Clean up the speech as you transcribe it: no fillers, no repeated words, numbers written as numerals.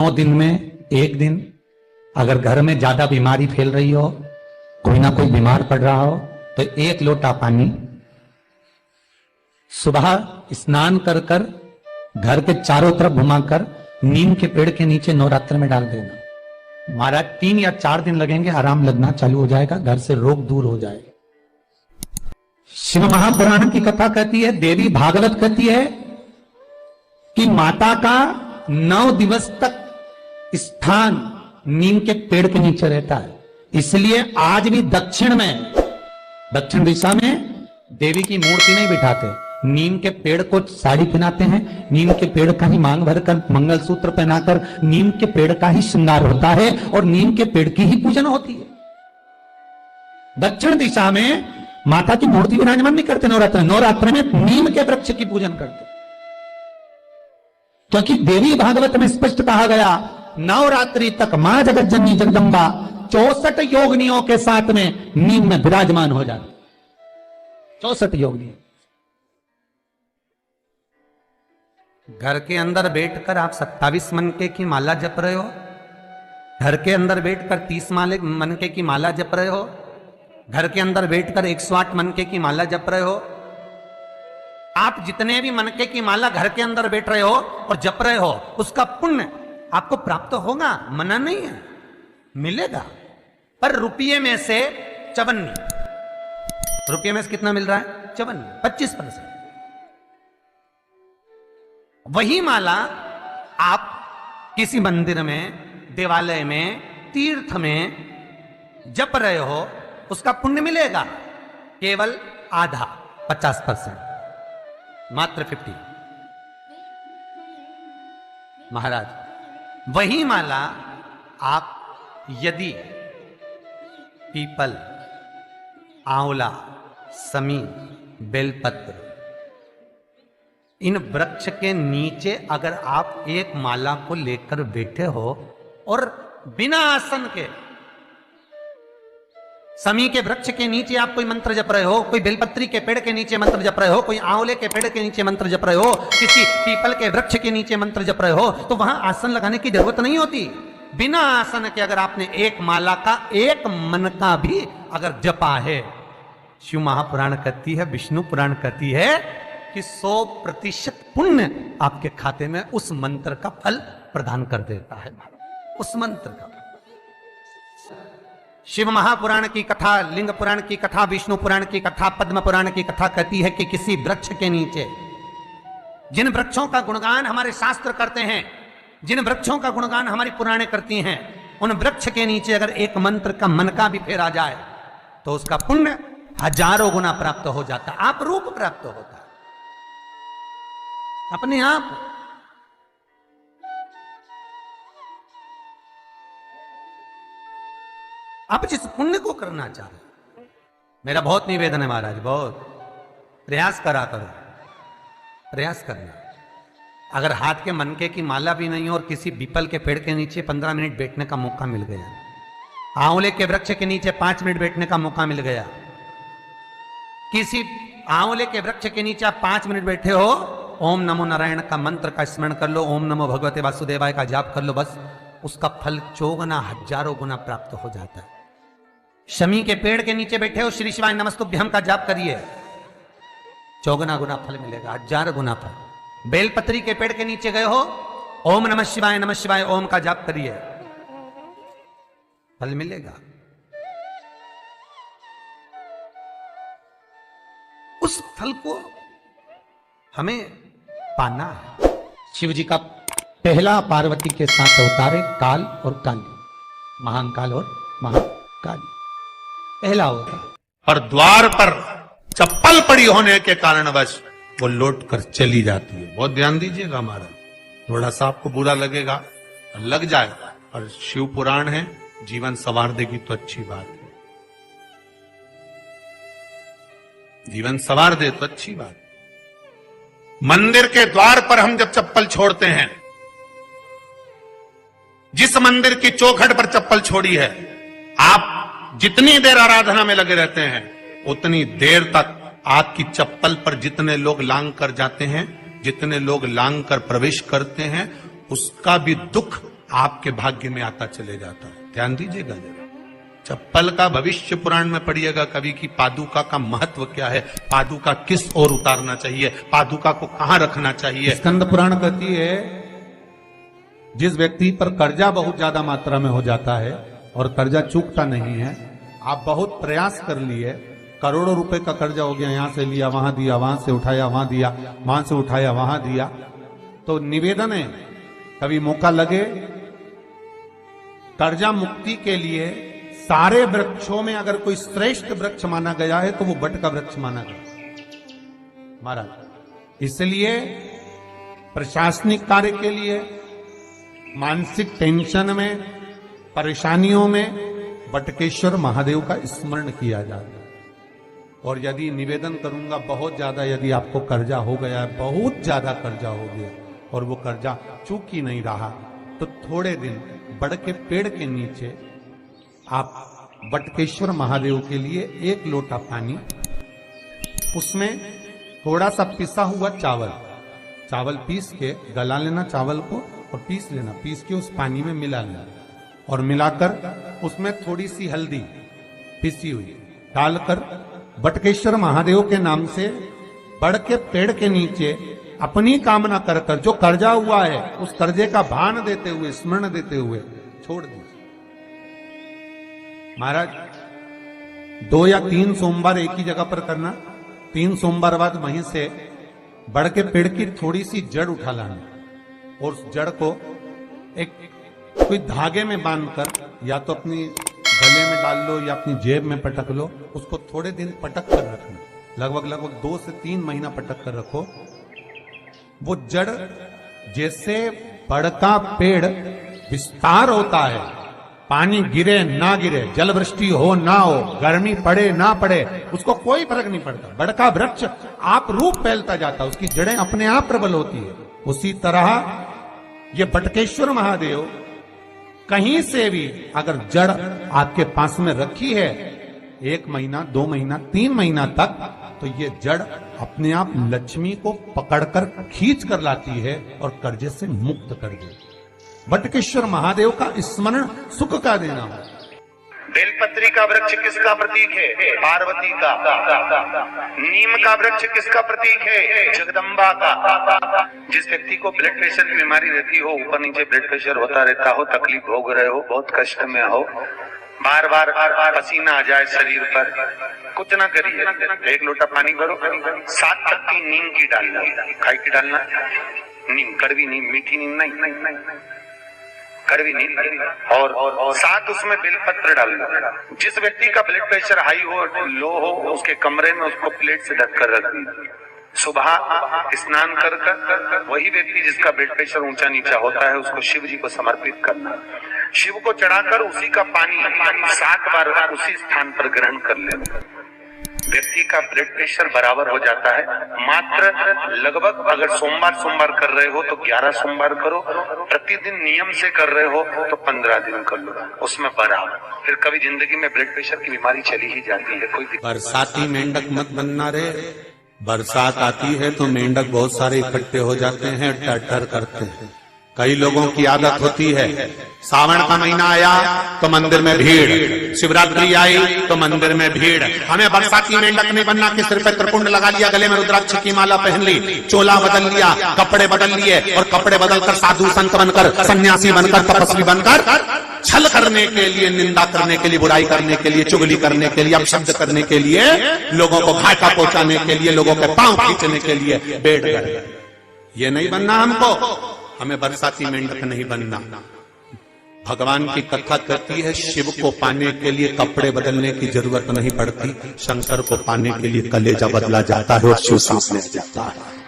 9 दिन में एक दिन अगर घर में ज्यादा बीमारी फैल रही हो, कोई ना कोई बीमार पड़ रहा हो, तो 1 लोटा पानी सुबह स्नान कर कर घर के चारों तरफ घुमाकर नीम के पेड़ के नीचे नवरात्र में डाल देना। महाराज 3 या 4 दिन लगेंगे, आराम लगना चालू हो जाएगा, घर से रोग दूर हो जाएगा। शिव महापुराण की कथा कहती है, देवी भागवत कहती है कि माता का 9 दिवस तक स्थान नीम के पेड़ के नीचे रहता है। इसलिए आज भी दक्षिण दिशा में देवी की मूर्ति नहीं बिठाते, नीम के पेड़ को साड़ी पहनाते हैं, नीम के पेड़ का ही मांग भरकर मंगलसूत्र पहनाकर नीम के पेड़ का ही श्रृंगार होता है और नीम के पेड़ की ही पूजन होती है। दक्षिण दिशा में माता की मूर्ति विराजमान नहीं करते नवरात्र में नीम के वृक्ष की पूजन करते, क्योंकि देवी भागवत में स्पष्ट कहा गया, नवरात्रि तक मां जगत जननी जगदम्बा 64 योगिनियों के साथ में नीम में विराजमान हो जाती। 64 योगिनी। घर के अंदर बैठकर आप 27 मनके की माला जप रहे हो, घर के अंदर बैठकर 30 मनके की माला जप रहे हो, घर के अंदर बैठकर 108 मनके की माला जप रहे हो। आप जितने भी मनके की माला घर के अंदर बैठ रहे हो और जप रहे हो, उसका पुण्य आपको प्राप्त होगा, मना नहीं है, मिलेगा। पर रुपये में से 54, रुपये में से कितना मिल रहा है? 54, 25%। वही माला आप किसी मंदिर में, देवालय में, तीर्थ में जप रहे हो, उसका पुण्य मिलेगा केवल आधा, 50%, मात्र 50। महाराज वही माला आप यदि पीपल, आंवला, समी, बेलपत्र, इन वृक्ष के नीचे अगर आप एक माला को लेकर बैठे हो और बिना आसन के, समी के वृक्ष के नीचे आप कोई मंत्र जप रहे हो, कोई बेलपत्री के पेड़ के नीचे मंत्र जप रहे हो, कोई आंवले के पेड़ के नीचे मंत्र जप रहे हो, किसी पीपल के वृक्ष के नीचे मंत्र जप रहे हो, तो वहां आसन लगाने की जरूरत नहीं होती। बिना आसन के अगर आपने एक माला का एक मन का भी अगर जपा है, शिव महापुराण कहती है, विष्णु पुराण कहती है कि 100% पुण्य आपके खाते में उस मंत्र का फल प्रदान कर देता है। उस मंत्र का शिव महापुराण की कथा, लिंग पुराण की कथा, विष्णु पुराण की कथा, पद्म पुराण की कथा कहती है कि किसी वृक्ष के नीचे, जिन वृक्षों का गुणगान हमारे शास्त्र करते हैं, जिन वृक्षों का गुणगान हमारी पुराणे करती हैं, उन वृक्ष के नीचे अगर एक मंत्र का मन का भी फेरा जाए तो उसका पुण्य हजारों गुना प्राप्त हो जाता, आप रूप प्राप्त होता है अपने आप। आप जिस पुण्य को करना चाह रहे, मेरा बहुत निवेदन है महाराज, बहुत प्रयास करा करो, प्रयास करना। अगर हाथ के मनके की माला भी नहीं हो और किसी पीपल के पेड़ के नीचे 15 मिनट बैठने का मौका मिल गया, आंवले के वृक्ष के नीचे 5 मिनट बैठने का मौका मिल गया, किसी आंवले के वृक्ष के नीचे आप 5 मिनट बैठे हो, ओम नमो नारायण का मंत्र का स्मरण कर लो, ओम नमो भगवते वासुदेवाय का जाप कर लो, बस उसका फल 4 गुना, हजारों गुना प्राप्त हो जाता है। शमी के पेड़ के नीचे बैठे हो, श्री शिवाय नमस्तुभ्यम का जाप करिए, 4 गुना फल मिलेगा, 1000 गुना फल। बेलपत्री के पेड़ के नीचे गए हो, ओम नमः शिवाय ओम का जाप करिए, फल मिलेगा। उस फल को हमें पाना है। शिव जी का पहला पार्वती के साथ अवतार है काल और काली, महाकाल और महाकाली, पहला अवतार। और द्वार पर चप्पल पड़ी होने के कारणवश वो लौट कर चली जाती है। बहुत ध्यान दीजिएगा महाराज, थोड़ा सा आपको बुरा लगेगा, लग जाएगा, और शिव पुराण है, जीवन संवार देगी तो अच्छी बात है, जीवन संवार दे तो अच्छी बात। मंदिर के द्वार पर हम जब चप्पल छोड़ते हैं, जिस मंदिर की चौखट पर चप्पल छोड़ी है, आप जितनी देर आराधना में लगे रहते हैं, उतनी देर तक आपकी चप्पल पर जितने लोग लांग कर जाते हैं, जितने लोग लांग कर प्रवेश करते हैं, उसका भी दुख आपके भाग्य में आता चले जाता है। ध्यान दीजिएगा जरा। चप्पल का भविष्य पुराण में पढ़िएगा कभी कि पादुका का महत्व क्या है, पादुका किस ओर उतारना चाहिए, पादुका को कहां रखना चाहिए। स्कंद पुराण कहती है जिस व्यक्ति पर कर्जा बहुत ज्यादा मात्रा में हो जाता है और कर्जा चूकता नहीं है, आप बहुत प्रयास कर लिए, करोड़ों रुपए का कर्जा हो गया, यहां से लिया वहां दिया, वहां से उठाया वहां दिया, वहां से उठाया वहां दिया, तो निवेदन है कभी मौका लगे कर्जा मुक्ति के लिए सारे वृक्षों में अगर कोई श्रेष्ठ वृक्ष माना गया है तो वो बट का वृक्ष माना गया महाराज। इसलिए प्रशासनिक कार्य के लिए, मानसिक टेंशन में, परेशानियों में बटकेश्वर महादेव का स्मरण किया जाता है। और यदि निवेदन करूंगा बहुत ज्यादा, यदि आपको कर्जा हो गया है, बहुत ज्यादा कर्जा हो गया और वो कर्जा चूक ही नहीं रहा, तो थोड़े दिन बड़ के पेड़ के नीचे आप बटकेश्वर महादेव के लिए 1 लोटा पानी, उसमें थोड़ा सा पिसा हुआ चावल पीस के गला लेना, चावल को और पीस लेना, पीस के उस पानी में मिला लेना और मिलाकर उसमें थोड़ी सी हल्दी पिसी हुई डालकर बटकेश्वर महादेव के नाम से बड़ के पेड़ के नीचे अपनी कामना कर कर जो कर्जा हुआ है उस कर्जे का भान देते हुए, स्मरण देते हुए छोड़ दीजिए। महाराज 2 या 3 सोमवार एक ही जगह पर करना, 3 सोमवार बाद वहीं से बड़ के पेड़ की थोड़ी सी जड़ उठा लाना और उस जड़ को एक कोई धागे में बांधकर या तो अपनी गले में डाल लो या अपनी जेब में पटक लो, उसको थोड़े दिन पटक कर रखना, लगभग 2 से 3 महीना पटक कर रखो। वो जड़ जैसे बड़ का पेड़ विस्तार होता है, पानी गिरे ना गिरे, जल वृष्टि हो ना हो, गर्मी पड़े ना पड़े, उसको कोई फर्क नहीं पड़ता, बड़ का वृक्ष आप रूप फैलता जाता, उसकी जड़ें अपने आप प्रबल होती है। उसी तरह ये बटकेश्वर महादेव कहीं से भी अगर जड़ आपके पास में रखी है 1 महीना, 2 महीना, 3 महीना तक, तो ये जड़ अपने आप लक्ष्मी को पकड़कर खींच कर लाती है और कर्जे से मुक्त कर देती। बटकेश्वर महादेव का स्मरण सुख का देना है। बेलपत्री का वृक्ष किसका प्रतीक है? पार्वती का। नीम का वृक्ष किसका प्रतीक है? जगदम्बा का। जिस व्यक्ति को ब्लड प्रेशर की बीमारी रहती हो, ऊपर नीचे ब्लड प्रेशर होता रहता हो, तकलीफ भोग रहे हो, बहुत कष्ट में हो, बार बार पसीना आ जाए शरीर पर, कुछ ना करिए, 1 लोटा पानी भरो, 7 पत्ती नीम की डालना, खाई की डालना, नीम, कड़वी नीम, मीठी नीम नहीं, कड़वी नीम, और साथ उसमें बेलपत्र डालना। जिस व्यक्ति का ब्लड प्रेशर हाई हो, लो हो, उसके कमरे में उसको प्लेट से ढककर रख दीजिए। सुबह स्नान कर वही व्यक्ति जिसका ब्लड प्रेशर ऊंचा नीचा होता है उसको शिव जी को समर्पित करना, शिव को चढ़ाकर उसी का पानी 7 बार उसी स्थान पर ग्रहण कर लेना। व्यक्ति का ब्लड प्रेशर बराबर हो जाता है। मात्र लगभग अगर सोमवार कर रहे हो तो 11 सोमवार करो, प्रतिदिन नियम से कर रहे हो तो 15 दिन कर लो, उसमें बराबर। फिर कभी जिंदगी में ब्लड प्रेशर की बीमारी चली ही जाती है। कोई बरसाती मेंढक मत बनना रे, बरसात आती है तो मेंढक बहुत सारे इकट्ठे हो जाते हैं, टर करते हैं। कई लोगों की आदत होती है, सावन का महीना आया तो मंदिर में भीड़, शिवरात्रि आई तो मंदिर में भीड़। हमें बरसाती मेंढक नहीं बनना कि सिर पे त्रिपुंड लगा लिया, गले में रुद्राक्ष की माला पहन ली, चोला बदल लिया, कपड़े बदल लिए और कपड़े बदलकर साधु संत बनकर, सन्यासी बनकर, तपस्वी बनकर छल करने के लिए, निंदा करने के लिए, बुराई करने के लिए, चुगली करने के लिए, अपशब्द करने के लिए, लोगों को घाटा पहुंचाने के लिए, लोगों के पांव खींचने के लिए बैठ गए। ये नहीं बनना हमको, हमें बरसाती मेंढक नहीं बनना। भगवान की कथा कहती है शिव को पाने के लिए कपड़े बदलने की जरूरत नहीं पड़ती, शंकर को पाने के लिए कलेजा बदला जाता है और शिव सामने जाता है।